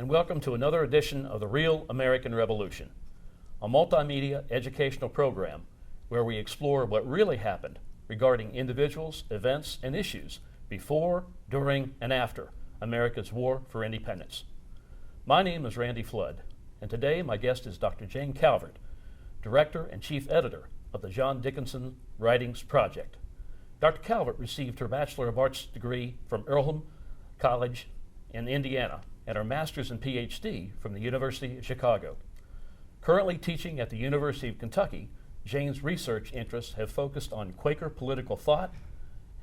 and welcome to another edition of the Real American Revolution, a multimedia educational program where we explore what really happened regarding individuals, events, and issues before, during, and after America's War for Independence. My name is Randy Flood, and today my guest is Dr. Jane Calvert, Director and Chief Editor of the John Dickinson Writings Project. Dr. Calvert received her Bachelor of Arts degree from Earlham College in Indiana and her Master's and PhD from the University of Chicago. Currently teaching at the University of Kentucky, Jane's research interests have focused on Quaker political thought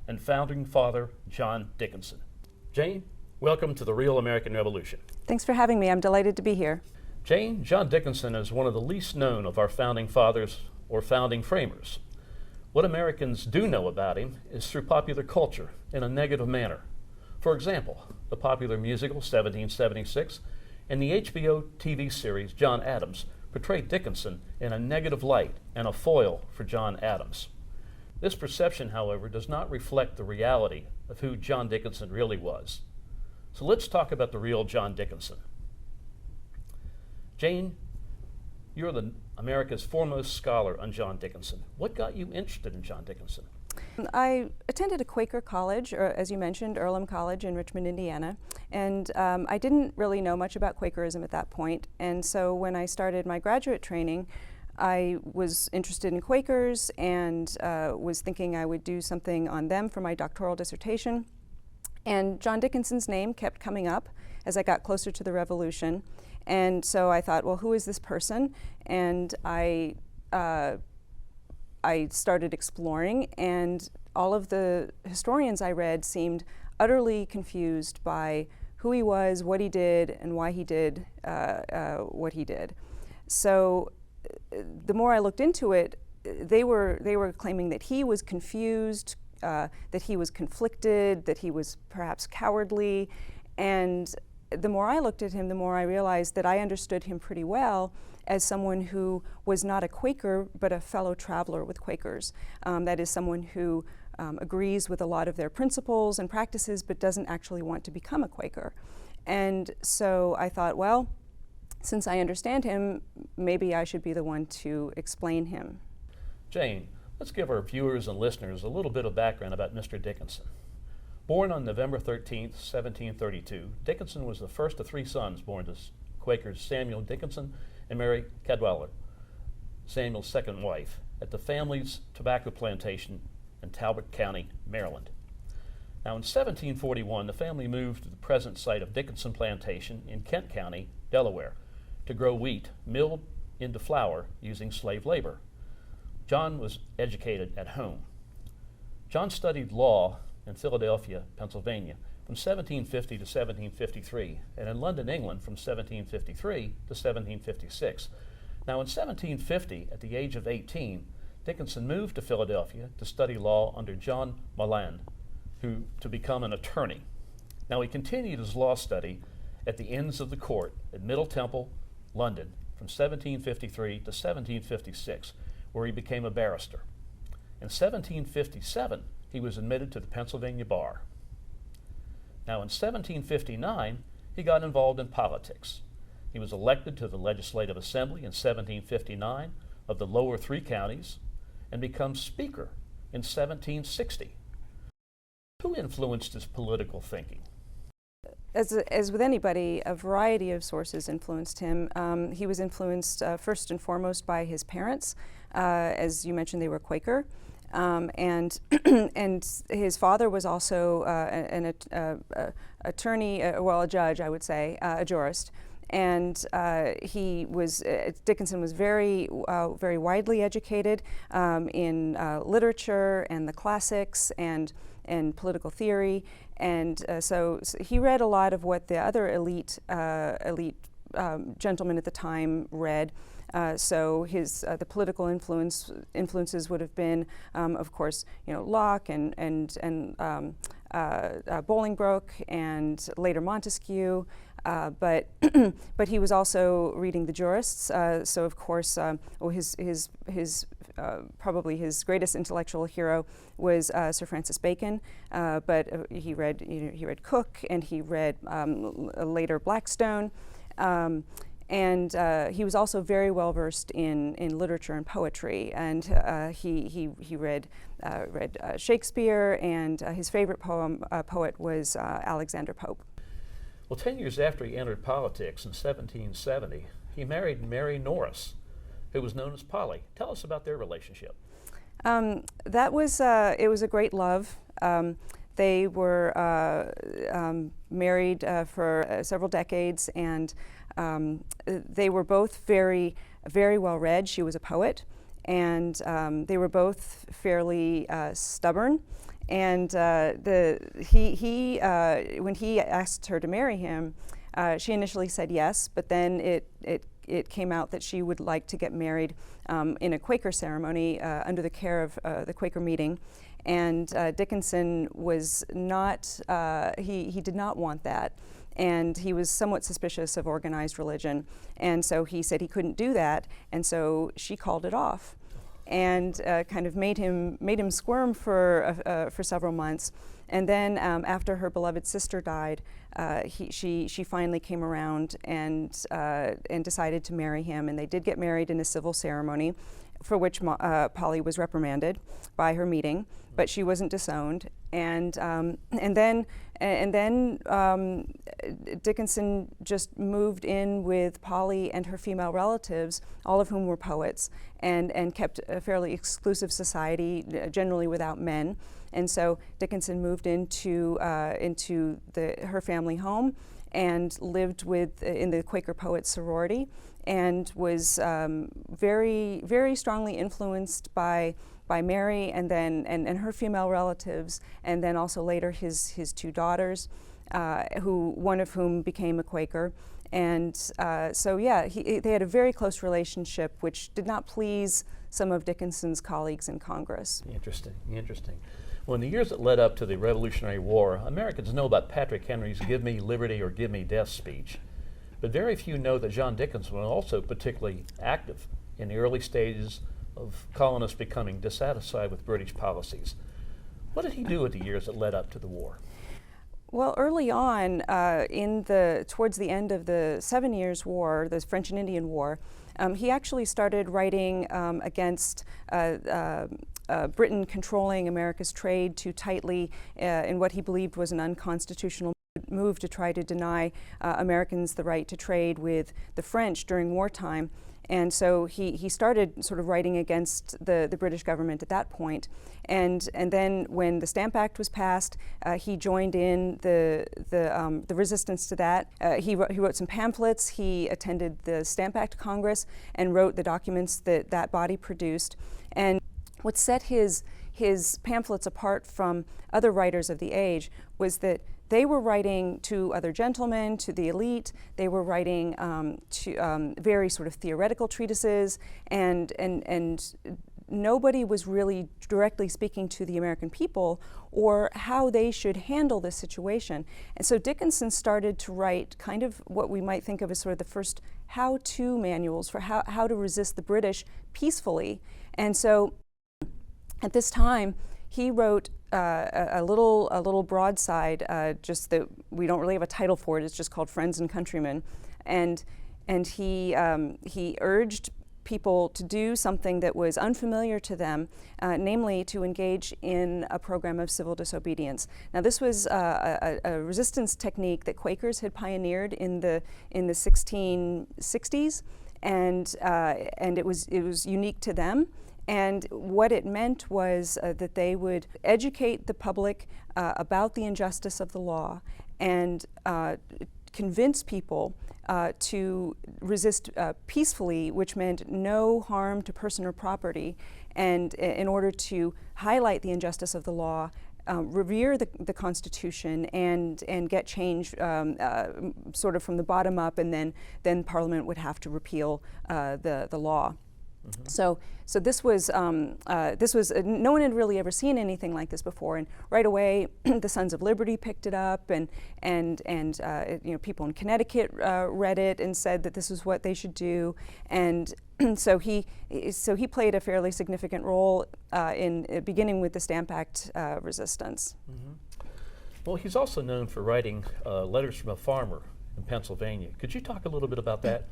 and founding father John Dickinson. Jane, welcome to the Real American Revolution. Thanks for having me. I'm delighted to be here. Jane, John Dickinson is one of the least known of our founding fathers or founding framers. What Americans do know about him is through popular culture in a negative manner. For example, the popular musical 1776 and the HBO TV series John Adams portrayed Dickinson in a negative light and a foil for John Adams. This perception, however, does not reflect the reality of who John Dickinson really was. So let's talk about the real John Dickinson. Jane, you're America's foremost scholar on John Dickinson. What got you interested in John Dickinson? I attended a Quaker college, or as you mentioned, Earlham College in Richmond, Indiana, and I didn't really know much about Quakerism at that point. And so when I started my graduate training, I was interested in Quakers and was thinking I would do something on them for my doctoral dissertation. And John Dickinson's name kept coming up as I got closer to the Revolution. And so I thought, well, who is this person? And I started exploring, and all of the historians I read seemed utterly confused by who he was, what he did, and why he did what he did. So the more I looked into it, they were claiming that he was confused, that he was conflicted, that he was perhaps cowardly, and the more I looked at him, the more I realized that I understood him pretty well as someone who was not a Quaker, but a fellow traveler with Quakers. That is someone who agrees with a lot of their principles and practices, but doesn't actually want to become a Quaker. And so I thought, well, since I understand him, maybe I should be the one to explain him. Jane, let's give our viewers and listeners a little bit of background about Mr. Dickinson. Born on November 13th, 1732, Dickinson was the first of three sons born to Quakers Samuel Dickinson and Mary Cadwallader, Samuel's second wife, at the family's tobacco plantation in Talbot County, Maryland. Now in 1741, the family moved to the present site of Dickinson Plantation in Kent County, Delaware, to grow wheat milled into flour using slave labor. John was educated at home. John studied law in Philadelphia, Pennsylvania, from 1750 to 1753, and in London, England, from 1753 to 1756. Now, in 1750, at the age of 18, Dickinson moved to Philadelphia to study law under John Mullan, to become an attorney. Now, he continued his law study at the Inns of the Court at Middle Temple, London, from 1753 to 1756, where he became a barrister. In 1757, he was admitted to the Pennsylvania bar. Now in 1759, he got involved in politics. He was elected to the Legislative Assembly in 1759 of the lower three counties and becomes Speaker in 1760. Who influenced his political thinking? As with anybody, a variety of sources influenced him. He was influenced first and foremost by his parents. As you mentioned, they were Quaker. And his father was also an attorney, a judge, I would say, a jurist. And Dickinson was very widely educated in literature and the classics and political theory. And so he read a lot of what the other elite gentlemen at the time read. So the political influences would have been, of course, Locke and Bolingbroke and later Montesquieu. But but he was also reading the jurists. So of course, probably his greatest intellectual hero was Sir Francis Bacon. But he read Coke, and he read later Blackstone. And he was also very well versed in literature and poetry, and he read Shakespeare, and his favorite poet was Alexander Pope. Well, 10 years after he entered politics in 1770, he married Mary Norris, who was known as Polly. Tell us about their relationship. It was a great love. They were married for several decades, and they were both very, very well read. She was a poet, and they were both fairly stubborn. And when he asked her to marry him, she initially said yes, but then it came out that she would like to get married in a Quaker ceremony under the care of the Quaker meeting. And Dickinson was not, he did not want that. And he was somewhat suspicious of organized religion. And so he said he couldn't do that. And so she called it off, and kind of made him squirm for several months. And then after her beloved sister died, she finally came around and decided to marry him. And they did get married in a civil ceremony, for which Polly was reprimanded by her meeting, but she wasn't disowned. And then Dickinson just moved in with Polly and her female relatives, all of whom were poets, and kept a fairly exclusive society, generally without men. And so Dickinson moved into her family home and lived in the Quaker Poets sorority, and was very, very strongly influenced by Mary and her female relatives, and then also later his two daughters, one of whom became a Quaker. And so yeah, they had a very close relationship, which did not please some of Dickinson's colleagues in Congress. Interesting, interesting. Well, in the years that led up to the Revolutionary War, Americans know about Patrick Henry's "Give me liberty or give me death" speech. But very few know that John Dickinson was also particularly active in the early stages of colonists becoming dissatisfied with British policies. What did he do in the years that led up to the war? Well, early on, towards the end of the 7 Years' War, the French and Indian War, he actually started writing against Britain controlling America's trade too tightly in what he believed was an unconstitutional move to try to deny Americans the right to trade with the French during wartime. And so he started sort of writing against the British government at that point. And then when the Stamp Act was passed, he joined in the resistance to that. He wrote some pamphlets. He attended the Stamp Act Congress and wrote the documents that body produced. And what set his pamphlets apart from other writers of the age was that they were writing to other gentlemen, to the elite. They were writing to very sort of theoretical treatises, and nobody was really directly speaking to the American people or how they should handle this situation. And so Dickinson started to write kind of what we might think of as sort of the first how-to manuals for how to resist the British peacefully. And so at this time, he wrote a little broadside, just that we don't really have a title for it. It's just called "Friends and Countrymen," and he urged people to do something that was unfamiliar to them, namely to engage in a program of civil disobedience. Now, this was a resistance technique that Quakers had pioneered in the 1660s, and it was unique to them. And what it meant was that they would educate the public about the injustice of the law and convince people to resist peacefully, which meant no harm to person or property, and in order to highlight the injustice of the law, revere the Constitution and get change sort of from the bottom up, and then Parliament would have to repeal the law. So this was no one had really ever seen anything like this before, and right away the Sons of Liberty picked it up, and people in Connecticut read it and said that this is what they should do, and so he played a fairly significant role in beginning with the Stamp Act resistance. Mm-hmm. Well, he's also known for writing letters from a farmer in Pennsylvania. Could you talk a little bit about that?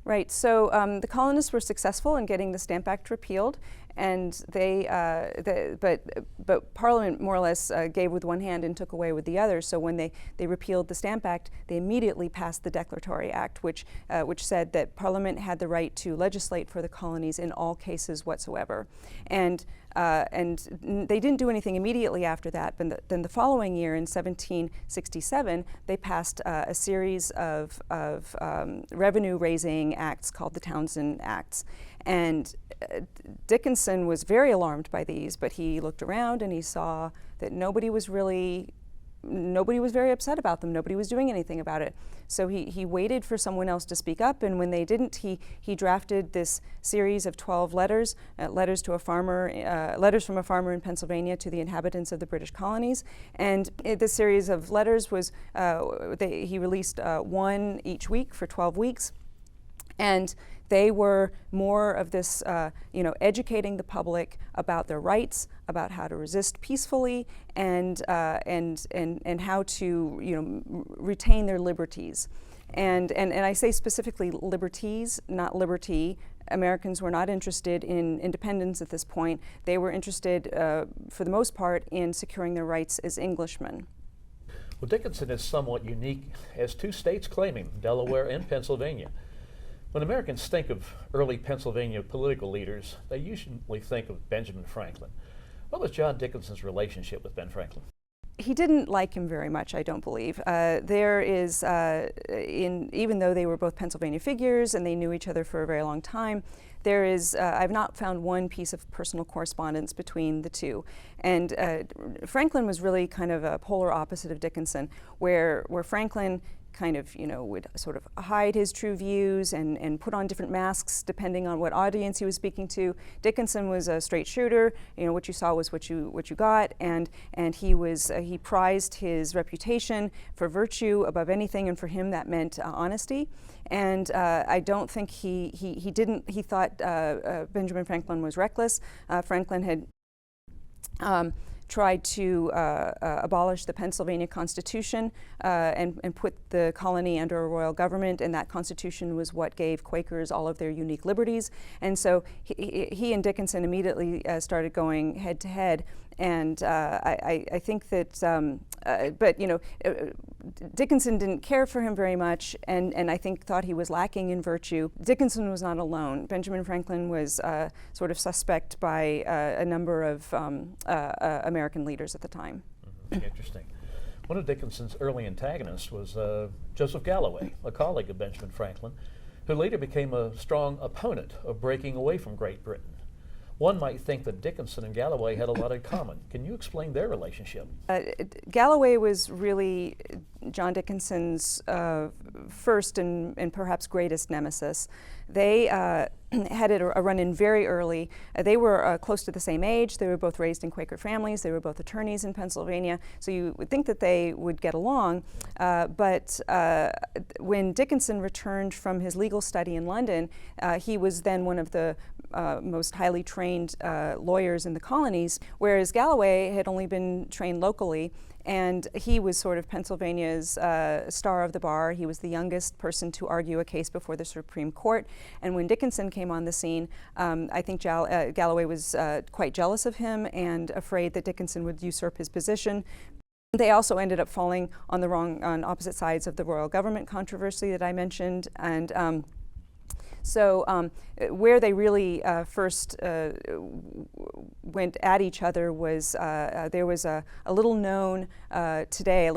Right. So the colonists were successful in getting the Stamp Act repealed, and but Parliament more or less gave with one hand and took away with the other. So when they repealed the Stamp Act, they immediately passed the Declaratory Act, which said that Parliament had the right to legislate for the colonies in all cases whatsoever. And they didn't do anything immediately after that, but then the following year, in 1767, they passed a series of revenue-raising acts called the Townshend Acts. And Dickinson was very alarmed by these, but he looked around and he saw that nobody was very upset about them. Nobody was doing anything about it. So he waited for someone else to speak up, and when they didn't, he drafted this series of 12 letters, letters from a farmer in Pennsylvania to the inhabitants of the British colonies. And this series of letters was, he released one each week for 12 weeks. And they were more of this, educating the public about their rights, about how to resist peacefully, and how to, retain their liberties. And I say specifically liberties, not liberty. Americans were not interested in independence at this point. They were interested, for the most part, in securing their rights as Englishmen. Well, Dickinson is somewhat unique, as two states claim him, Delaware and Pennsylvania. When Americans think of early Pennsylvania political leaders, they usually think of Benjamin Franklin. What was John Dickinson's relationship with Ben Franklin? He didn't like him very much, I don't believe. There is, even though they were both Pennsylvania figures and they knew each other for a very long time, there is, I've not found one piece of personal correspondence between the two. And Franklin was really kind of a polar opposite of Dickinson, where Franklin kind of, would sort of hide his true views and put on different masks depending on what audience he was speaking to. Dickinson was a straight shooter. What you saw was what you got, and he prized his reputation for virtue above anything, and for him that meant honesty. And I don't think he thought Benjamin Franklin was reckless. Franklin had tried to abolish the Pennsylvania Constitution and put the colony under a royal government, and that Constitution was what gave Quakers all of their unique liberties. And so he and Dickinson immediately started going head to head. And I think that, Dickinson didn't care for him very much, and I think thought he was lacking in virtue. Dickinson was not alone. Benjamin Franklin was sort of suspect by a number of American leaders at the time. Mm-hmm. Interesting. One of Dickinson's early antagonists was Joseph Galloway, a colleague of Benjamin Franklin, who later became a strong opponent of breaking away from Great Britain. One might think that Dickinson and Galloway had a lot in common. Can you explain their relationship? Galloway was really John Dickinson's first and perhaps greatest nemesis. They had a run-in very early. They were close to the same age. They were both raised in Quaker families. They were both attorneys in Pennsylvania. So you would think that they would get along. But when Dickinson returned from his legal study in London, he was then one of the most highly trained lawyers in the colonies, whereas Galloway had only been trained locally. And he was sort of Pennsylvania's star of the bar. He was the youngest person to argue a case before the Supreme Court. And when Dickinson came on the scene, I think Galloway was quite jealous of him and afraid that Dickinson would usurp his position. They also ended up falling on opposite sides of the royal government controversy that I mentioned. And so where they really first went at each other was there was a little known today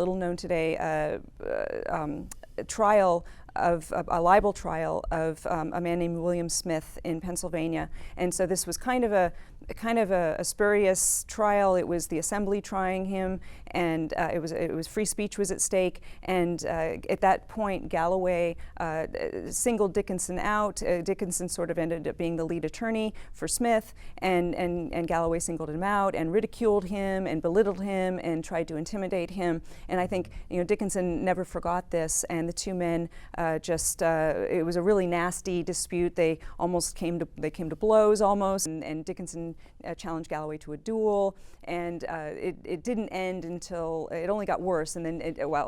trial of a libel trial of a man named William Smith in Pennsylvania, and so this was kind of a spurious trial. It was the Assembly trying him, and it was free speech was at stake. And at that point, Galloway singled Dickinson out. Dickinson sort of ended up being the lead attorney for Smith, and Galloway singled him out and ridiculed him and belittled him and tried to intimidate him. And I think Dickinson never forgot this, and the two men it was a really nasty dispute. They came to blows almost, and Dickinson challenged Galloway to a duel, and it didn't end until it only got worse. And then,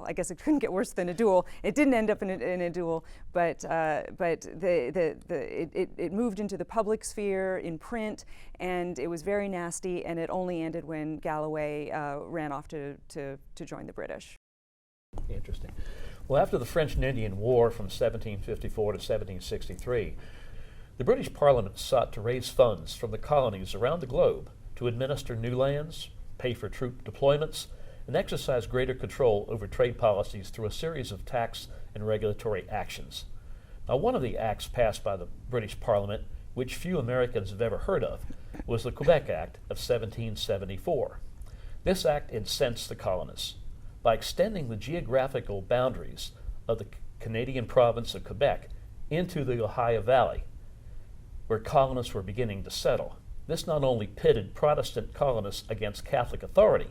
I guess it couldn't get worse than a duel. It didn't end up in a duel, but it moved into the public sphere in print, and it was very nasty. And it only ended when Galloway ran off to join the British. Interesting. Well, after the French and Indian War from 1754 to 1763, the British Parliament sought to raise funds from the colonies around the globe to administer new lands, pay for troop deployments, and exercise greater control over trade policies through a series of tax and regulatory actions. Now, one of the acts passed by the British Parliament, which few Americans have ever heard of, was the Quebec Act of 1774. This act incensed the colonists. By extending the geographical boundaries of the Canadian province of Quebec into the Ohio Valley, where colonists were beginning to settle. This not only pitted Protestant colonists against Catholic authority,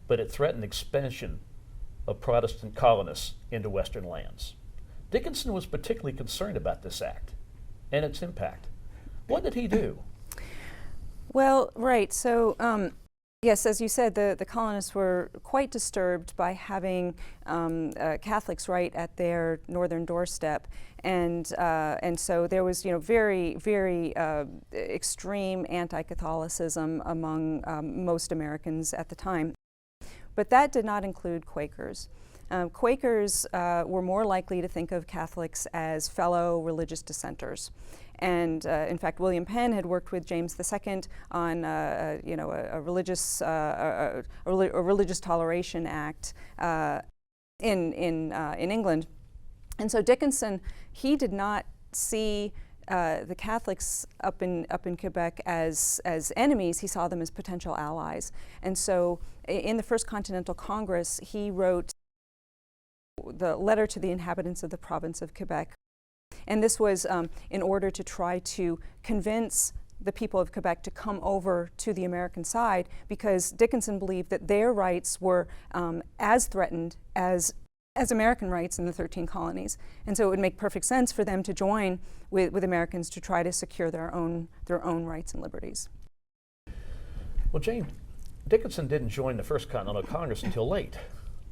but it threatened expansion of Protestant colonists into Western lands. Dickinson was particularly concerned about this act and its impact. What did he do? Well, right. So, yes, as you said, the colonists were quite disturbed by having Catholics right at their northern doorstep, and so there was very, very extreme anti-Catholicism among most Americans at the time. But that did not include Quakers. Quakers were more likely to think of Catholics as fellow religious dissenters. And in fact, William Penn had worked with James II on a religious toleration act in England. And so Dickinson, he did not see the Catholics up in Quebec as enemies. He saw them as potential allies. And so in the First Continental Congress, he wrote the letter to the inhabitants of the province of Quebec. And this was in order to try to convince the people of Quebec to come over to the American side, because Dickinson believed that their rights were as threatened as American rights in the 13 colonies. And so it would make perfect sense for them to join with Americans to try to secure their own rights and liberties. Well, Jane, Dickinson didn't join the First Continental Congress until late,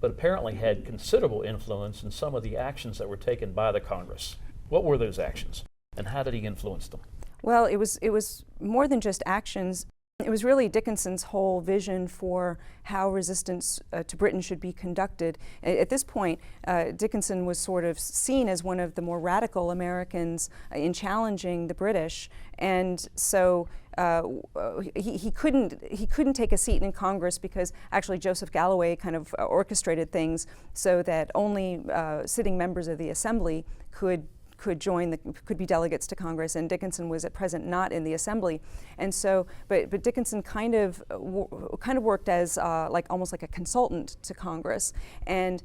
but apparently had considerable influence in some of the actions that were taken by the Congress. What were those actions, and how did he influence them? Well, it was more than just actions. It was really Dickinson's whole vision for how resistance to Britain should be conducted. At this point, Dickinson was sort of seen as one of the more radical Americans in challenging the British, and so he couldn't take a seat in Congress because actually Joseph Galloway kind of orchestrated things so that only sitting members of the Assembly could be delegates to Congress, and Dickinson was at present not in the Assembly, and so but Dickinson kind of worked as almost like a consultant to Congress, and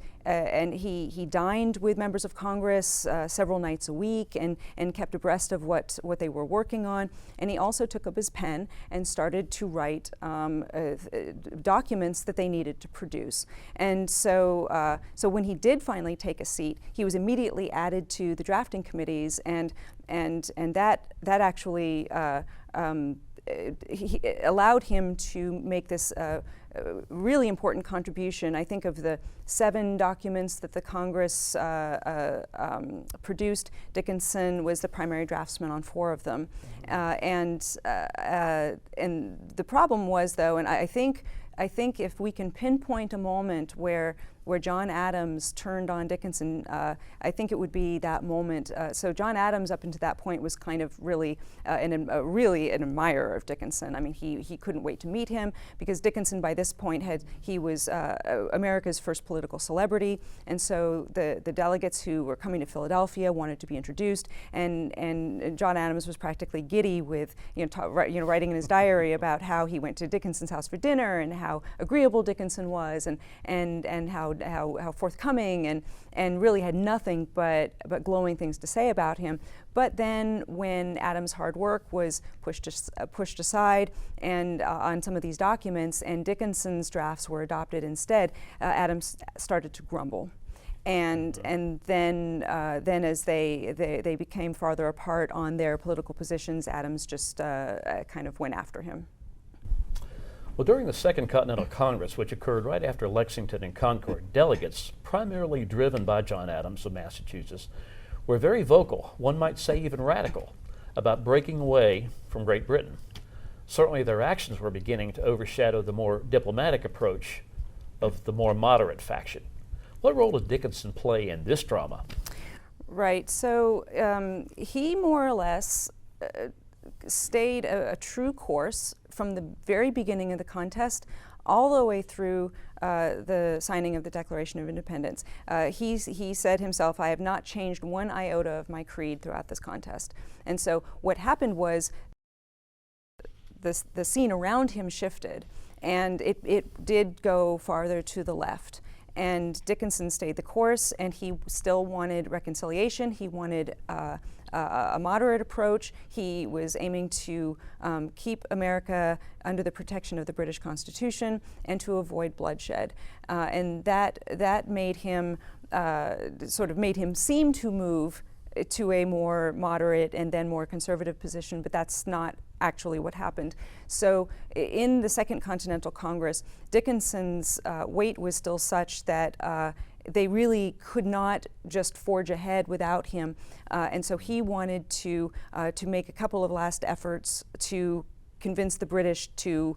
he dined with members of Congress several nights a week and kept abreast of what they were working on, and he also took up his pen and started to write documents that they needed to produce, and so when he did finally take a seat, he was immediately added to the drafting committees, and that actually he allowed him to make this really important contribution. I think of the 7 documents that the Congress produced, Dickinson was the primary draftsman on 4 of them, and the problem was, though, and I think if we can pinpoint a moment where John Adams turned on Dickinson, I think it would be that moment. So John Adams, up until that point, was kind of really an admirer of Dickinson. I mean, he couldn't wait to meet him because Dickinson, by this this point he was America's first political celebrity, and so the delegates who were coming to Philadelphia wanted to be introduced, and John Adams was practically giddy with writing in his diary about how he went to Dickinson's house for dinner and how agreeable Dickinson was, and how forthcoming, and really had nothing but glowing things to say about him. But then when Adams' hard work was pushed aside and on some of these documents, and Dickinson's drafts were adopted instead, Adams started to grumble. And then as they became farther apart on their political positions, Adams just kind of went after him. Well, during the Second Continental Congress, which occurred right after Lexington and Concord, delegates, primarily driven by John Adams of Massachusetts, were very vocal, one might say even radical, about breaking away from Great Britain. Certainly their actions were beginning to overshadow the more diplomatic approach of the more moderate faction. What role did Dickinson play in this drama? Right, so he more or less stayed a true course from the very beginning of the contest all the way through the signing of the Declaration of Independence. He said himself, "I have not changed one iota of my creed throughout this contest." And so what happened was the scene around him shifted, and it did go farther to the left. And Dickinson stayed the course, and he still wanted reconciliation. He wanted a moderate approach. He was aiming to keep America under the protection of the British Constitution and to avoid bloodshed. And that made him made him seem to move to a more moderate and then more conservative position, but that's not actually what happened. So in the Second Continental Congress, Dickinson's weight was still such that they really could not just forge ahead without him, and so he wanted to make a couple of last efforts to convince the British to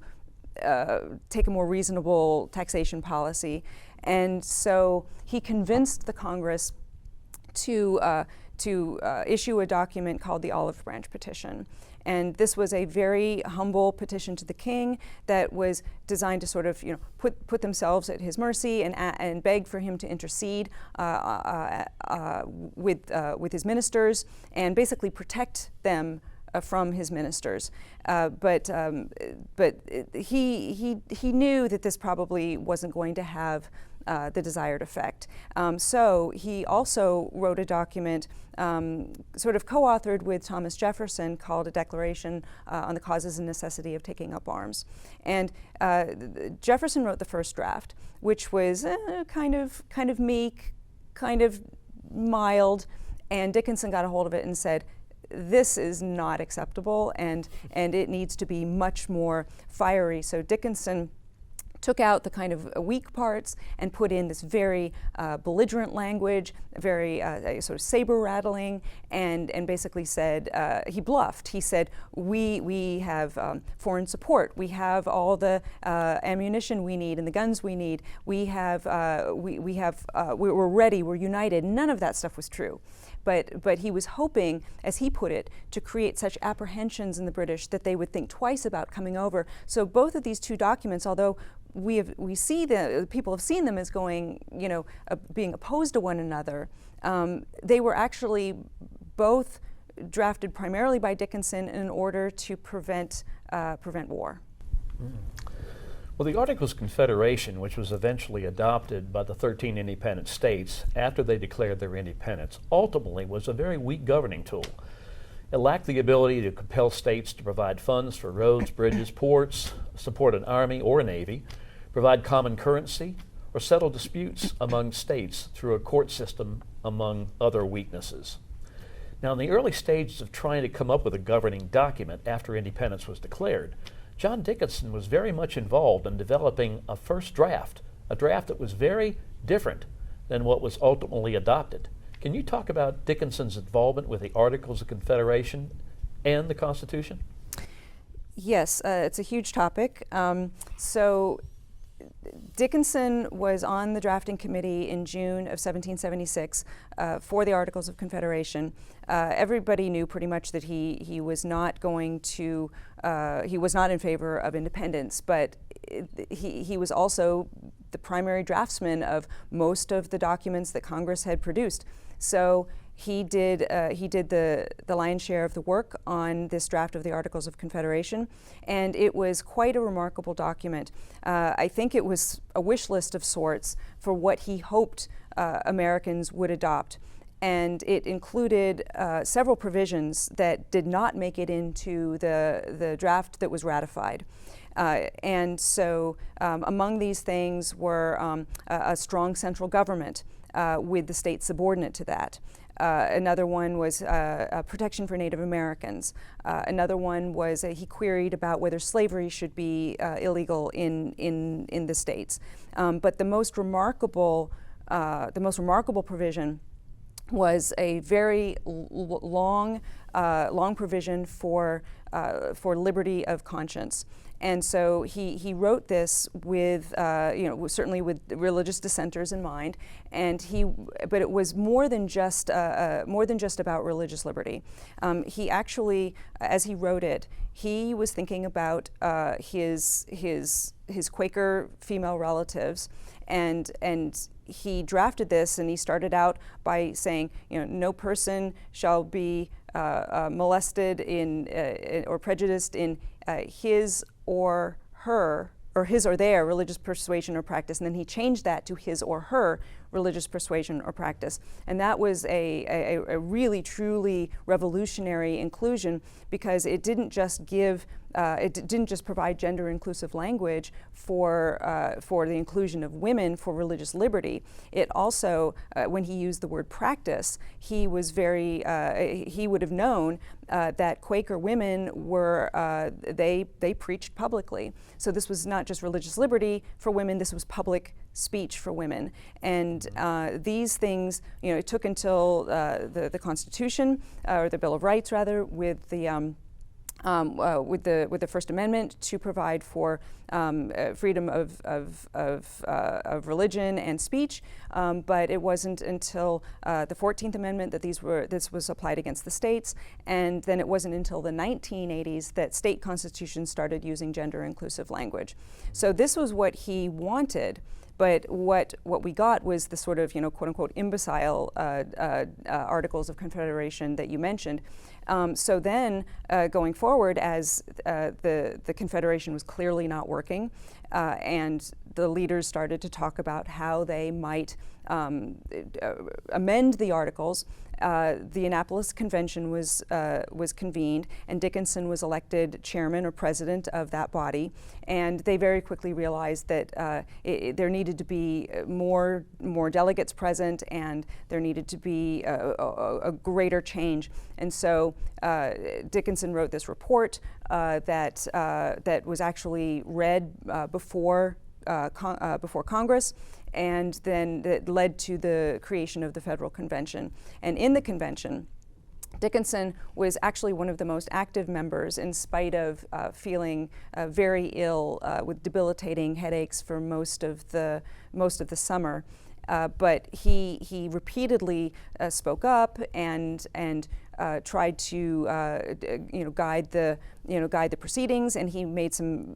take a more reasonable taxation policy. And so he convinced the Congress to issue a document called the Olive Branch Petition. And this was a very humble petition to the king that was designed to sort of, put themselves at his mercy and beg for him to intercede with his ministers and basically protect them from his ministers. But he knew that this probably wasn't going to have the desired effect. So he also wrote a document sort of co-authored with Thomas Jefferson called a Declaration on the Causes and Necessity of Taking Up Arms. And Jefferson wrote the first draft, which was kind of meek, kind of mild, and Dickinson got a hold of it and said, "This is not acceptable, and it needs to be much more fiery." So Dickinson took out the kind of weak parts and put in this very belligerent language, very sort of saber-rattling, and basically said, he bluffed. He said, we have foreign support. We have all the ammunition we need and the guns we need. We're ready, we're united. None of that stuff was true. But he was hoping, as he put it, to create such apprehensions in the British that they would think twice about coming over. So both of these two documents, although we see the people have seen them as going, being opposed to one another, they were actually both drafted primarily by Dickinson in order to prevent war. Mm. Well, the Articles of Confederation, which was eventually adopted by the 13 independent states after they declared their independence, ultimately was a very weak governing tool. It lacked the ability to compel states to provide funds for roads, bridges, ports, support an army or a navy, provide common currency, or settle disputes among states through a court system, among other weaknesses. Now, in the early stages of trying to come up with a governing document after independence was declared, John Dickinson was very much involved in developing a first draft, a draft that was very different than what was ultimately adopted. Can you talk about Dickinson's involvement with the Articles of Confederation and the Constitution? Yes, it's a huge topic. So Dickinson was on the drafting committee in June of 1776 for the Articles of Confederation. Everybody knew pretty much that he was not going to, he was not in favor of independence, but he was also the primary draftsman of most of the documents that Congress had produced. So he did the lion's share of the work on this draft of the Articles of Confederation, and it was quite a remarkable document. I think it was a wish list of sorts for what he hoped Americans would adopt. And it included several provisions that did not make it into the draft that was ratified. And so among these things were a strong central government with the state subordinate to that. Another one was protection for Native Americans. Another one was he queried about whether slavery should be illegal in the states. But the most remarkable provision was a very long provision for liberty of conscience. And so he wrote this with, certainly with religious dissenters in mind, but it was more than just about religious liberty. He actually, as he wrote it, he was thinking about his Quaker female relatives, and he drafted this, and he started out by saying, no person shall be molested or prejudiced in his or her, or his or their religious persuasion or practice. And then he changed that to his or her religious persuasion or practice. And that was a really, truly revolutionary inclusion, because it didn't just provide gender inclusive language for the inclusion of women for religious liberty. It also, when he used the word practice, he was he would have known that Quaker women were, they preached publicly. So this was not just religious liberty for women, this was public speech for women. And these things, it took until the Constitution, or the Bill of Rights rather, with the First Amendment to provide for freedom of religion and speech, but it wasn't until the 14th Amendment that this was applied against the states, and then it wasn't until the 1980s that state constitutions started using gender-inclusive language. So this was what he wanted. But what we got was the sort of, quote-unquote imbecile Articles of Confederation that you mentioned. So then, going forward, as the Confederation was clearly not working, and the leaders started to talk about how they might amend the Articles, the Annapolis Convention was convened, and Dickinson was elected chairman or president of that body. And they very quickly realized that there needed to be more delegates present, and there needed to be a greater change. And so Dickinson wrote this report that was actually read before Congress, and then that led to the creation of the Federal Convention. And in the convention, Dickinson was actually one of the most active members, in spite of feeling very ill with debilitating headaches for most of the summer. But he repeatedly spoke up and tried to guide the proceedings, and he made some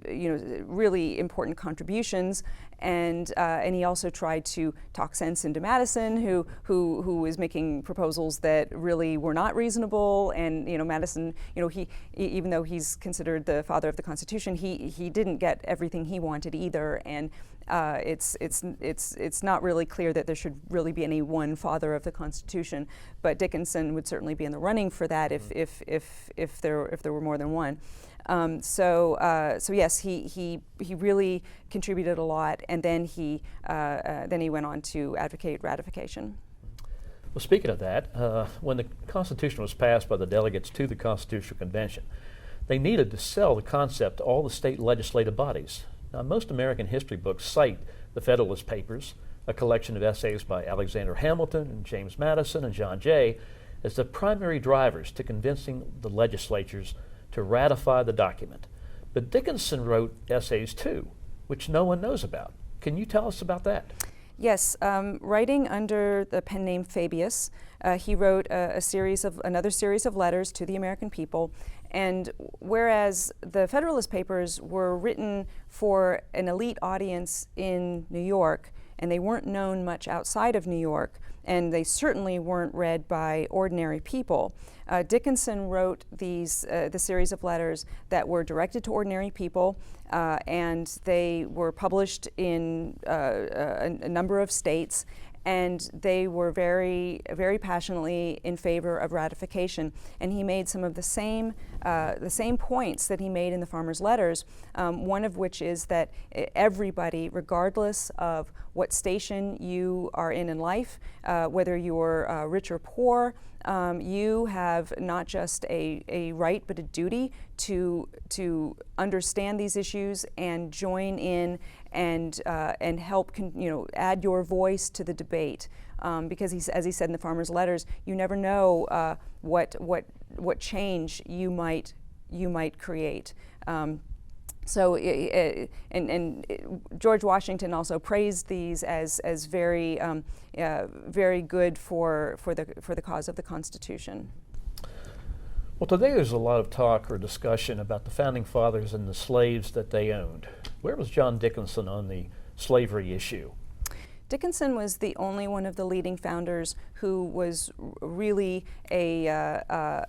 really important contributions, and he also tried to talk sense into Madison, who was making proposals that really were not reasonable. And Madison, he, even though he's considered the father of the Constitution, he didn't get everything he wanted either. And it's not really clear that there should really be any one father of the Constitution, but Dickinson would certainly be in the running for that if there were more than one. So yes, he really contributed a lot, and then he went on to advocate ratification. Well, speaking of that, when the Constitution was passed by the delegates to the Constitutional Convention, they needed to sell the concept to all the state legislative bodies. Now, most American history books cite the Federalist Papers, a collection of essays by Alexander Hamilton and James Madison and John Jay, as the primary drivers to convincing the legislatures to ratify the document. But Dickinson wrote essays too, which no one knows about. Can you tell us about that? Yes, writing under the pen name Fabius, he wrote another series of letters to the American people, And whereas the Federalist Papers were written for an elite audience in New York, and they weren't known much outside of New York, and they certainly weren't read by ordinary people, Dickinson wrote the series of letters that were directed to ordinary people, and they were published in a number of states, and they were very, very passionately in favor of ratification. And he made some of the same points that he made in the farmers' letters, one of which is that everybody, regardless of what station you are in life, whether you're rich or poor, you have not just a right but a duty to understand these issues and join in and help add your voice to the debate, because as he said in the farmers' letters, you never know what change you might create. So George Washington also praised these as very very good for the cause of the Constitution. Well, today there's a lot of talk or discussion about the Founding Fathers and the slaves that they owned. Where was John Dickinson on the slavery issue? Dickinson was the only one of the leading founders who was really a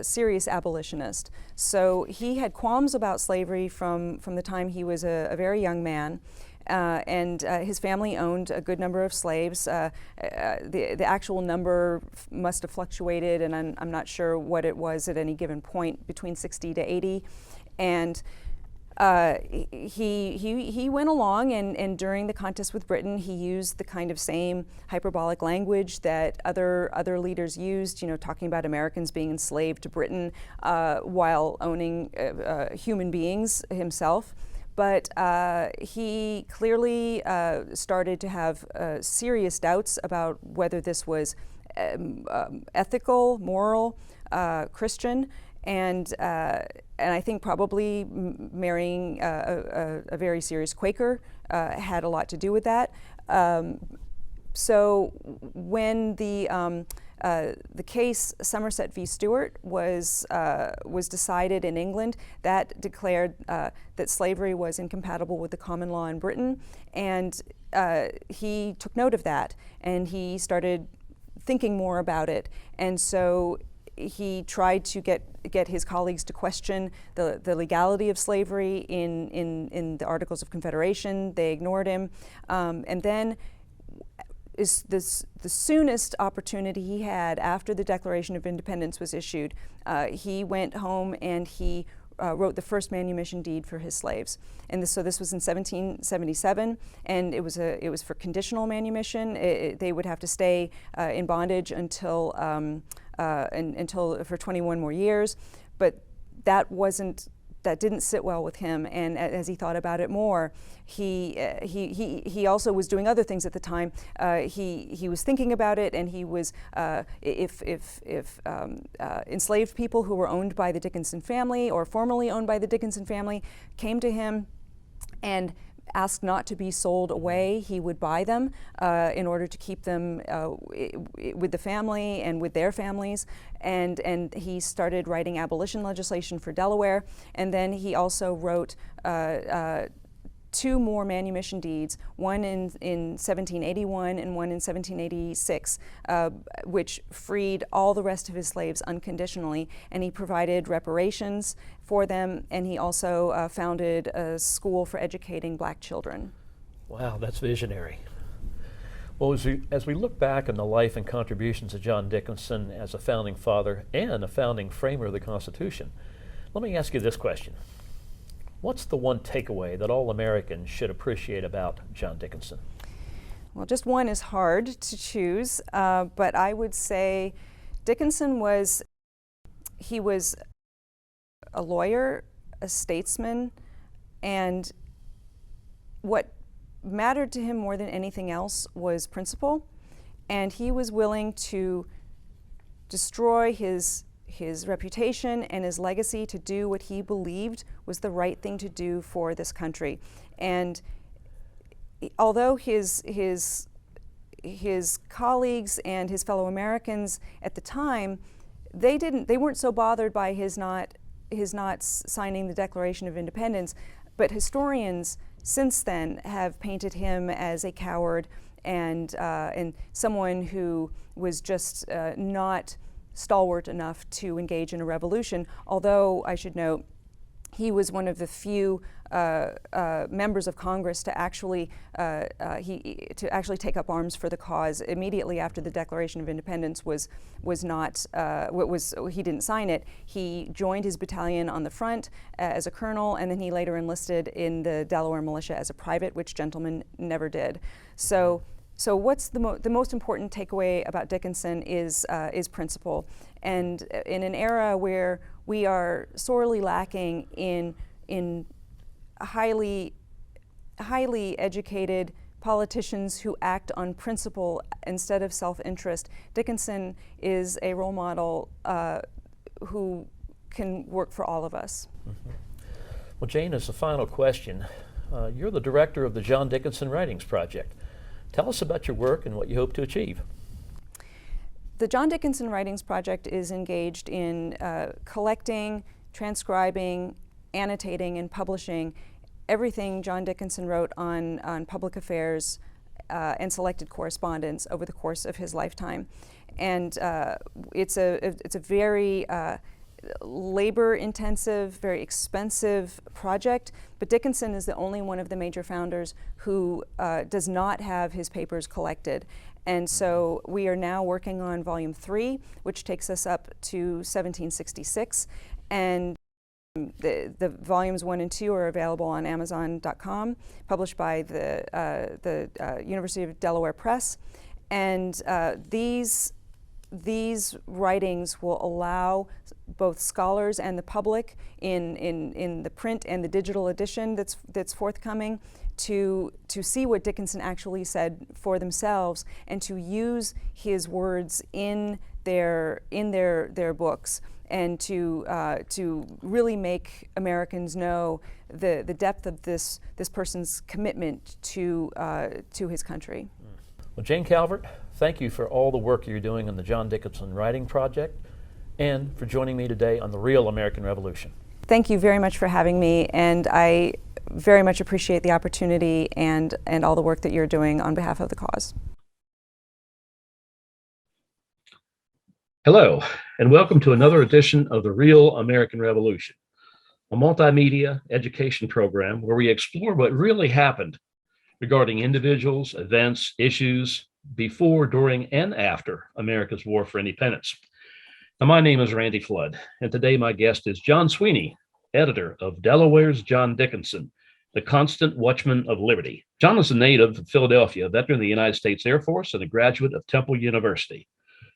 serious abolitionist. So he had qualms about slavery from the time he was a very young man. And his family owned a good number of slaves. The actual number must have fluctuated, and I'm not sure what it was at any given point, between 60 to 80. And he went along, and during the contest with Britain, he used the kind of same hyperbolic language that other leaders used, talking about Americans being enslaved to Britain while owning human beings himself. But he clearly started to have serious doubts about whether this was ethical, moral, Christian, and I think probably marrying a very serious Quaker had a lot to do with that. So when the case Somerset v. Stewart was decided in England, that declared that slavery was incompatible with the common law in Britain, and he took note of that, and he started thinking more about it, and so he tried to get his colleagues to question the legality of slavery in the Articles of Confederation. They ignored him, and then is the soonest opportunity he had after the Declaration of Independence was issued. He went home and he wrote the first manumission deed for his slaves, and so this was in 1777, and it was for conditional manumission. They would have to stay in bondage until for 21 more years, but that didn't sit well with him, and as he thought about it more, he also was doing other things at the time. He was thinking about it, and he was if enslaved people who were owned by the Dickinson family or formerly owned by the Dickinson family came to him and asked not to be sold away, he would buy them in order to keep them with the family and with their families. And he started writing abolition legislation for Delaware. And then he also wrote two more manumission deeds, one in 1781 and one in 1786, which freed all the rest of his slaves unconditionally, and he provided reparations for them, and he also founded a school for educating black children. Wow, that's visionary. Well, as we look back on the life and contributions of John Dickinson as a founding father and a founding framer of the Constitution, let me ask you this question. What's the one takeaway that all Americans should appreciate about John Dickinson? Well, just one is hard to choose, but I would say Dickinson was a lawyer, a statesman, and what mattered to him more than anything else was principle, and he was willing to destroy his reputation and his legacy to do what he believed was the right thing to do for this country. And although his colleagues and his fellow Americans at the time they weren't so bothered by his not signing the Declaration of Independence, but historians since then have painted him as a coward and someone who was just not stalwart enough to engage in a revolution. Although I should note, he was one of the few members of Congress to actually take up arms for the cause immediately after the Declaration of Independence he didn't sign it. He joined his battalion on the front as a colonel, and then he later enlisted in the Delaware militia as a private, which gentleman never did. So what's the most important takeaway about Dickinson is principle. And in an era where we are sorely lacking in highly educated politicians who act on principle instead of self-interest, Dickinson is a role model who can work for all of us. Mm-hmm. Well, Jane, as a final question, you're the director of the John Dickinson Writings Project. Tell us about your work and what you hope to achieve. The John Dickinson Writings Project is engaged in collecting, transcribing, annotating, and publishing everything John Dickinson wrote on public affairs and selected correspondence over the course of his lifetime. And it's a very labor-intensive, very expensive project, but Dickinson is the only one of the major founders who does not have his papers collected. And so we are now working on Volume 3, which takes us up to 1766. And the volumes 1 and 2 are available on Amazon.com, published by the University of Delaware Press. And these writings will allow both scholars and the public in the print and the digital edition that's forthcoming to see what Dickinson actually said for themselves and to use his words in their books, and to really make Americans know the depth of this person's commitment to his country. Well, Jane Calvert, thank you for all the work you're doing on the John Dickinson Writing Project and for joining me today on the Real American Revolution. Thank you very much for having me, and I very much appreciate the opportunity and all the work that you're doing on behalf of the cause. Hello, and welcome to another edition of the Real American Revolution, a multimedia education program where we explore what really happened regarding individuals, events, issues before, during, and after America's War for Independence. Now, my name is Randy Flood, and today my guest is John Sweeney, editor of Delaware's John Dickinson, the constant watchman of liberty. John is a native of Philadelphia, a veteran of the United States Air Force, and a graduate of Temple University.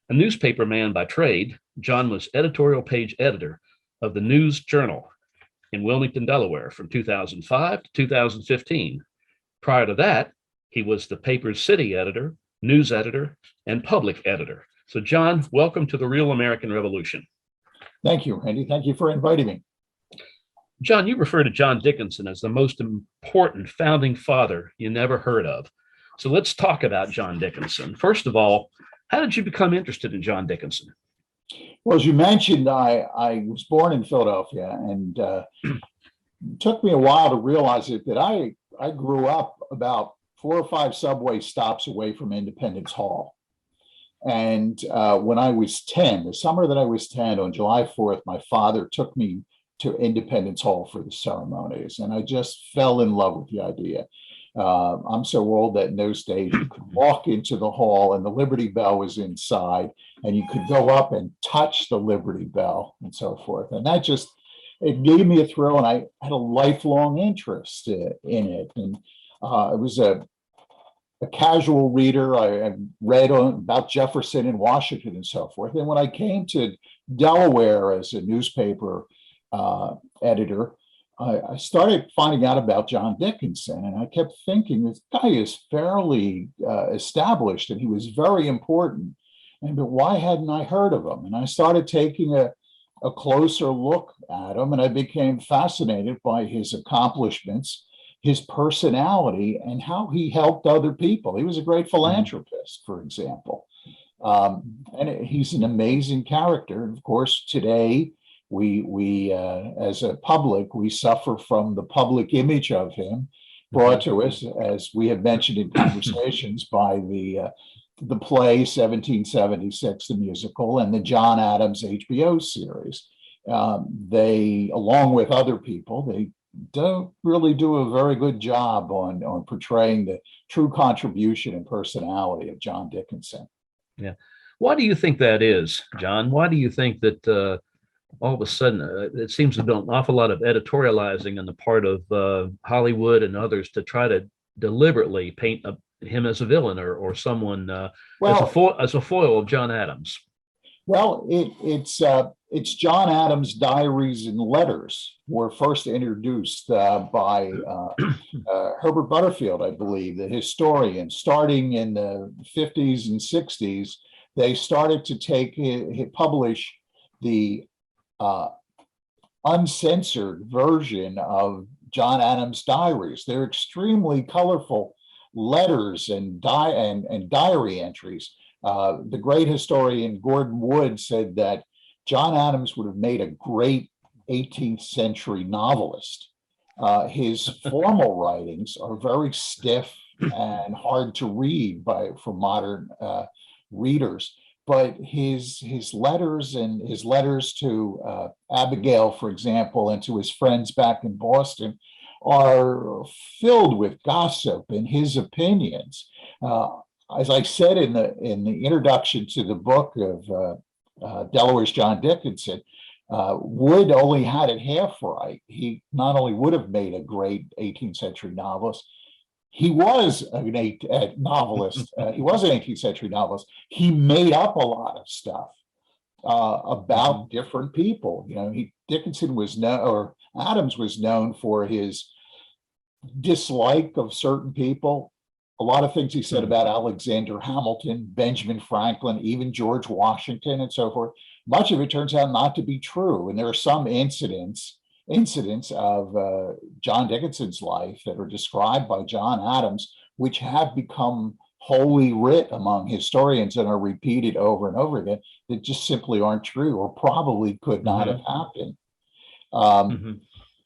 A newspaper man by trade, John was editorial page editor of the News Journal in Wilmington, Delaware from 2005 to 2015. Prior to that, he was the paper's city editor, news editor, and public editor. So John, welcome to the Real American Revolution. Thank you, Randy. Thank you for inviting me. John, you refer to John Dickinson as the most important founding father you never heard of. So let's talk about John Dickinson. First of all, how did you become interested in John Dickinson? Well, as you mentioned, I was born in Philadelphia, and it took me a while to realize it that I grew up about 4 or 5 subway stops away from Independence Hall. And when I was 10, the summer that I was 10, on July 4th, my father took me to Independence Hall for the ceremonies, and I just fell in love with the idea. I'm so old that in those days you could walk into the hall and the Liberty Bell was inside, and you could go up and touch the Liberty Bell and so forth. And that just, it gave me a thrill, and I had a lifelong interest in it. And it was a casual reader. I read about Jefferson and Washington and so forth. And when I came to Delaware as a newspaper editor, I started finding out about John Dickinson, and I kept thinking, this guy is fairly established and he was very important, but why hadn't I heard of him? And I started taking a closer look at him, and I became fascinated by his accomplishments, his personality, and how he helped other people. He was a great philanthropist, for example. He's an amazing character. Of course, today we as a public, we suffer from the public image of him brought to us, as we have mentioned in conversations, by the play 1776, the musical, and the John Adams HBO series. They, along with other people, they don't really do a very good job on portraying the true contribution and personality of John Dickinson. Yeah. Why do you think that is, John? Why do you think that all of a sudden it seems to be an awful lot of editorializing on the part of Hollywood and others to try to deliberately paint him as a villain or someone as a foil of John Adams? Well, it's John Adams' diaries and letters were first introduced by Herbert Butterfield, I believe, the historian. Starting in the 50s and 60s, they started to publish the uncensored version of John Adams' diaries. They're extremely colorful letters and diary entries. The great historian Gordon Wood said that John Adams would have made a great 18th century novelist. His formal writings are very stiff and hard to read for modern readers, but his letters and his letters to Abigail, for example, and to his friends back in Boston are filled with gossip and his opinions. As I said in the introduction to the book of Delaware's John Dickinson, Wood only had it half right. He not only would have made a great 18th century novelist, he was a novelist. He was an 18th century novelist. He made up a lot of stuff about different people. You know, Dickinson was Adams was known for his dislike of certain people. A lot of things he said about Alexander Hamilton, Benjamin Franklin, even George Washington, and so forth. Much of it turns out not to be true. And there are some incidents of John Dickinson's life that are described by John Adams, which have become holy writ among historians and are repeated over and over again, that just simply aren't true or probably could not have happened.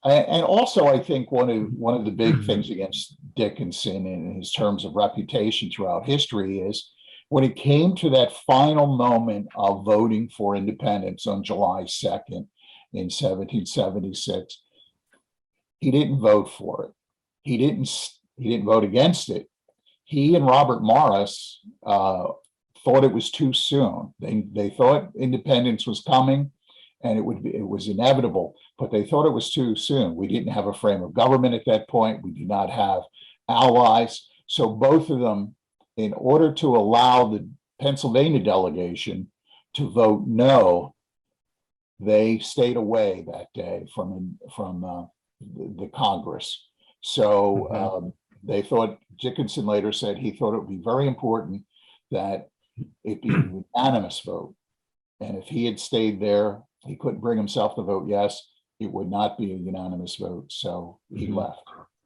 And also, I think one of the big things against Dickinson in his terms of reputation throughout history is when it came to that final moment of voting for independence on July 2nd in 1776, he didn't vote for it. He didn't vote against it. He and Robert Morris thought it was too soon. They thought independence was coming and it was inevitable, but they thought it was too soon. We didn't have a frame of government at that point. We did not have allies. So both of them, in order to allow the Pennsylvania delegation to vote no, they stayed away that day from the Congress. So they thought, Dickinson later said he thought it would be very important that it be a unanimous vote. And if he had stayed there, he couldn't bring himself to vote yes, it would not be a unanimous vote. So he left.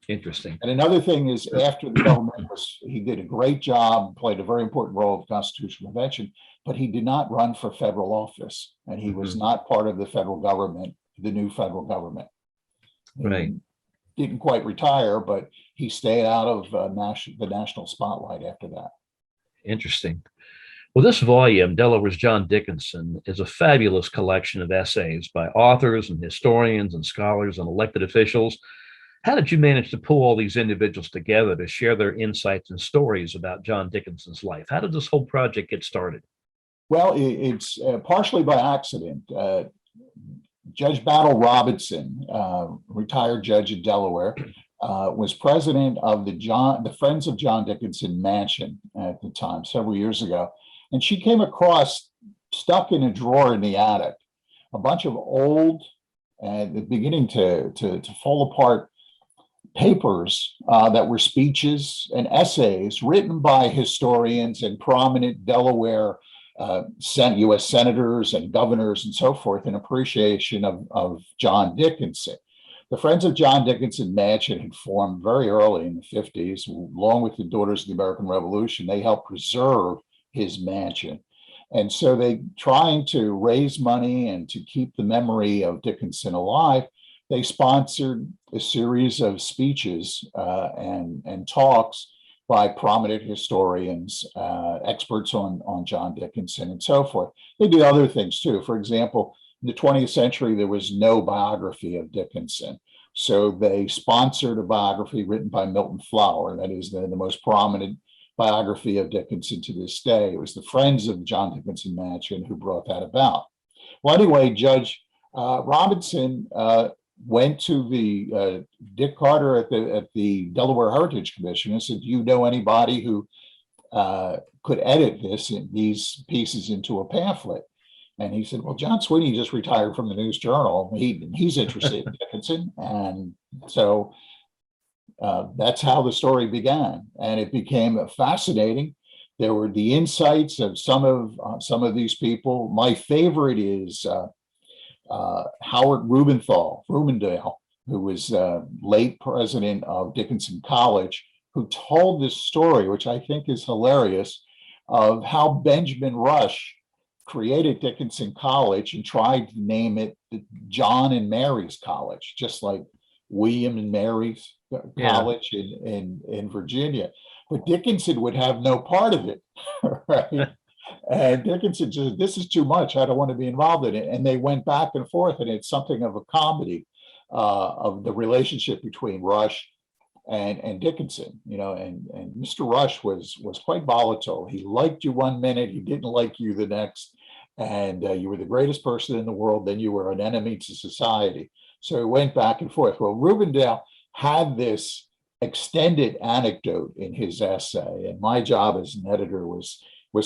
Interesting. And another thing is, after the government he did a great job, played a very important role of constitutional convention, but he did not run for federal office, and he was not part of the federal government, the new federal government. Right. He didn't quite retire, but he stayed out of the national spotlight after that. Interesting. Well, this volume, Delaware's John Dickinson, is a fabulous collection of essays by authors and historians and scholars and elected officials. How did you manage to pull all these individuals together to share their insights and stories about John Dickinson's life? How did this whole project get started? Well, it's partially by accident. Judge Battle Robinson, retired judge in Delaware, was president of the Friends of John Dickinson Mansion at the time, several years ago. And she came across, stuck in a drawer in the attic, a bunch of old and beginning to fall apart papers that were speeches and essays written by historians and prominent Delaware U.S. senators and governors and so forth in appreciation of John Dickinson. The Friends of John Dickinson Mansion had formed very early in the 50s, along with the Daughters of the American Revolution. They helped preserve his mansion. And so they, trying to raise money and to keep the memory of Dickinson alive, they sponsored a series of speeches and talks by prominent historians, experts on John Dickinson and so forth. They did other things too. For example, in the 20th century, there was no biography of Dickinson. So they sponsored a biography written by Milton Flower. That is the most prominent biography of Dickinson to this day. It was the Friends of John Dickinson Mansion who brought that about. Well, anyway, Judge Robinson went to the Dick Carter at the Delaware Heritage Commission and said, "Do you know anybody who could edit these pieces into a pamphlet?" And he said, "Well, John Sweeney just retired from the News Journal. He's interested in Dickinson." And so that's how the story began, and it became fascinating. There were the insights of some of these people. My favorite is Howard Rubendale, who was late president of Dickinson College, who told this story, which I think is hilarious, of how Benjamin Rush created Dickinson College and tried to name it John and Mary's College, just like William and Mary's College in Virginia. But Dickinson would have no part of it, right? And Dickinson said, "This is too much. I don't want to be involved in it." And they went back and forth, and it's something of a comedy of the relationship between Rush and Dickinson, and Mr. Rush was quite volatile. He liked you one minute, he didn't like you the next, and you were the greatest person in the world, then you were an enemy to society. So it went back and forth. Well, Rubendale had this extended anecdote in his essay, and my job as an editor was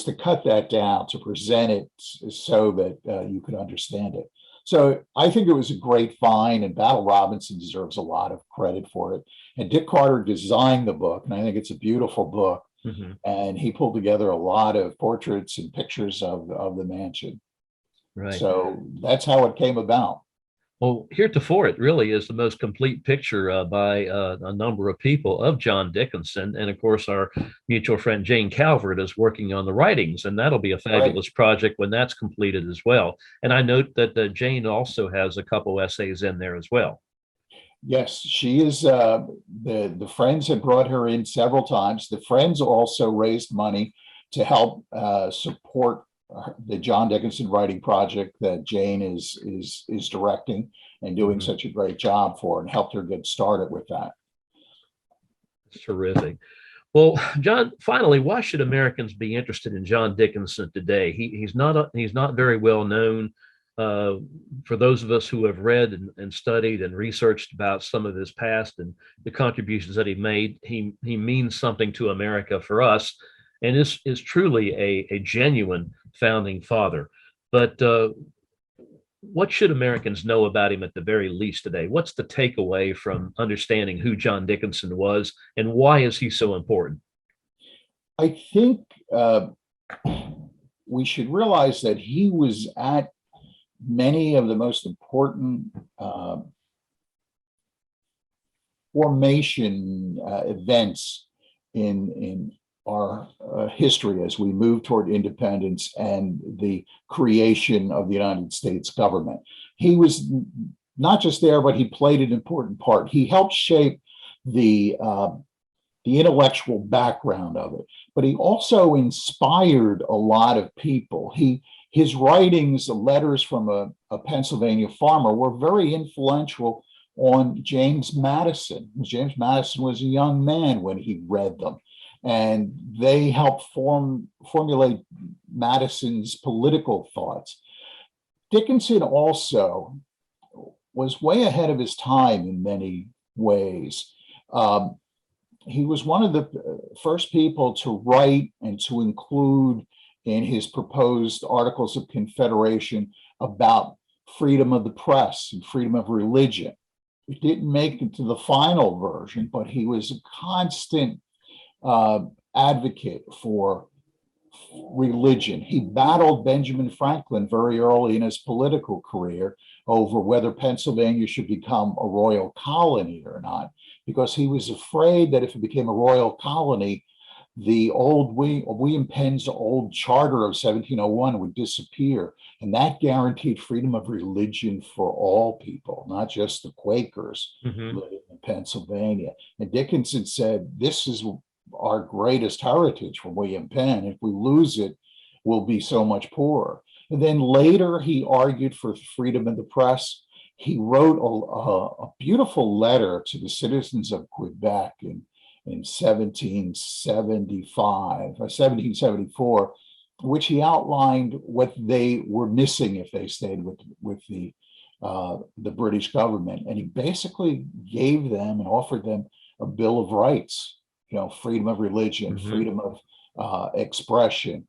to cut that down, to present it so that you could understand it. So I think it was a great find, and Battle Robinson deserves a lot of credit for it. And Dick Carter designed the book, and I think it's a beautiful book. Mm-hmm. And he pulled together a lot of portraits and pictures of the mansion. Right. So that's how it came about. Well, heretofore, it really is the most complete picture by a number of people of John Dickinson. And of course, our mutual friend Jane Calvert is working on the writings, and that'll be a fabulous project when that's completed as well. And I note that Jane also has a couple essays in there as well. Yes, she is. The Friends had brought her in several times. The Friends also raised money to help support the John Dickinson writing project that Jane is directing and doing such a great job for, and helped her get started with that. Terrific. Well, John, finally, why should Americans be interested in John Dickinson today? He's not very well known. For those of us who have read and studied and researched about some of his past and the contributions that he made, he means something to America for us, and is truly a genuine founding father. But what should Americans know about him at the very least today? What's the takeaway from understanding who John Dickinson was, and why is he so important? I think we should realize that he was at many of the most important formation events in our history as we move toward independence and the creation of the United States government. He was not just there, but he played an important part. He helped shape the intellectual background of it, but he also inspired a lot of people. His writings, the letters from a Pennsylvania farmer, were very influential on James Madison. James Madison was a young man when he read them, and they helped formulate Madison's political thoughts. Dickinson also was way ahead of his time in many ways. He was one of the first people to write and to include in his proposed Articles of Confederation about freedom of the press and freedom of religion. It didn't make it to the final version, but he was a constant advocate for religion. He battled Benjamin Franklin very early in his political career over whether Pennsylvania should become a royal colony or not, because he was afraid that if it became a royal colony, the old William Penn's old charter of 1701 would disappear. And that guaranteed freedom of religion for all people, not just the Quakers living in Pennsylvania. And Dickinson said, this is our greatest heritage from William Penn. If we lose it, we'll be so much poorer. And then later he argued for freedom of the press. He wrote a beautiful letter to the citizens of Quebec in 1774, which he outlined what they were missing if they stayed with the British government. And he basically gave them and offered them a Bill of Rights, freedom of religion, freedom of expression,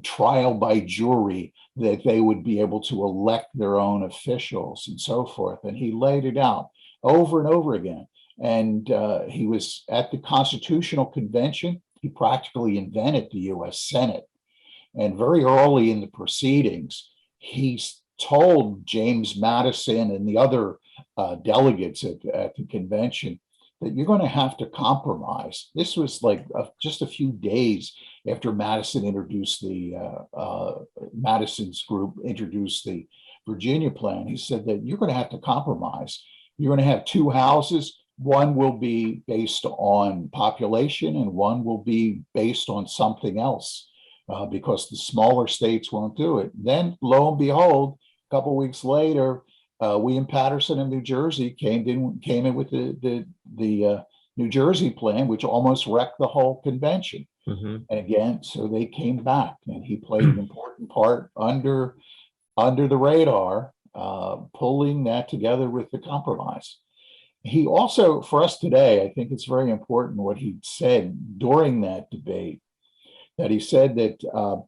trial by jury, that they would be able to elect their own officials and so forth. And he laid it out over and over again. And he was at the Constitutional Convention. He practically invented the US Senate. And very early in the proceedings, he told James Madison and the other delegates at the convention that you're going to have to compromise. This was like just a few days after Madison introduced Madison's group introduced the Virginia plan. He said that you're going to have to compromise. You're going to have two houses. One will be based on population and one will be based on something else, because the smaller states won't do it. Then, lo and behold, a couple of weeks later, William Patterson in New Jersey came in with the New Jersey plan, which almost wrecked the whole convention. And again, so they came back, and he played an important part under the radar, pulling that together with the compromise. He also, for us today, I think it's very important what he said during that debate, that he said that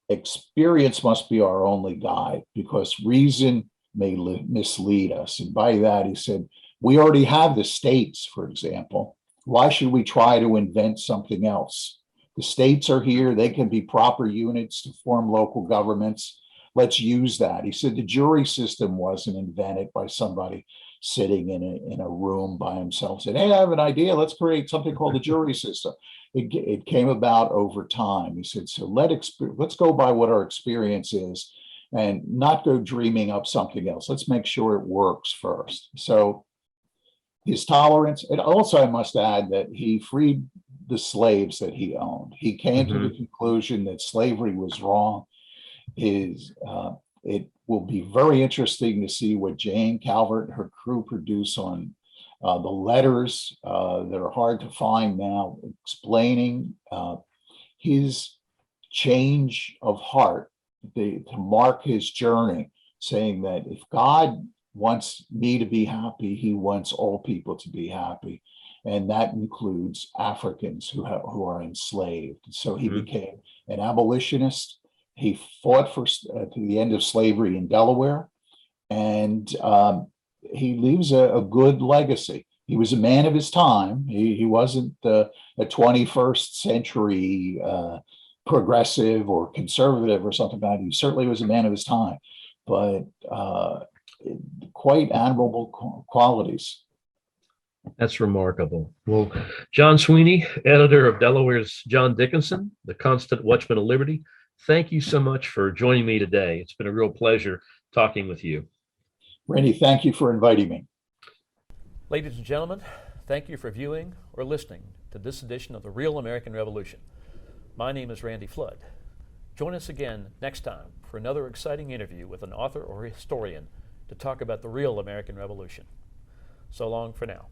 experience must be our only guide because reason may mislead us. And by that, he said, we already have the states, for example. Why should we try to invent something else? The states are here. They can be proper units to form local governments. Let's use that. He said the jury system wasn't invented by somebody sitting in a room by himself, said, hey, I have an idea. Let's create something called the jury system. It came about over time. He said, so let's go by what our experience is and not go dreaming up something else. Let's make sure it works first. So his tolerance, and also I must add that he freed the slaves that he owned. He came to the conclusion that slavery was wrong. It will be very interesting to see what Jane Calvert and her crew produce on the letters that are hard to find now, explaining his change of heart to mark his journey, saying that if God wants me to be happy, he wants all people to be happy. And that includes Africans who are enslaved. So he became an abolitionist. He fought to the end of slavery in Delaware, and he leaves a good legacy. He was a man of his time. He wasn't a 21st century progressive or conservative or something like that. He certainly was a man of his time, but quite admirable qualities. That's remarkable. Well, John Sweeney, editor of Delaware's John Dickinson, the Constant Watchman of Liberty, thank you so much for joining me today. It's been a real pleasure talking with you. Randy, thank you for inviting me. Ladies and gentlemen, thank you for viewing or listening to this edition of The Real American Revolution. My name is Randy Flood. Join us again next time for another exciting interview with an author or historian to talk about the real American Revolution. So long for now.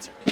answer.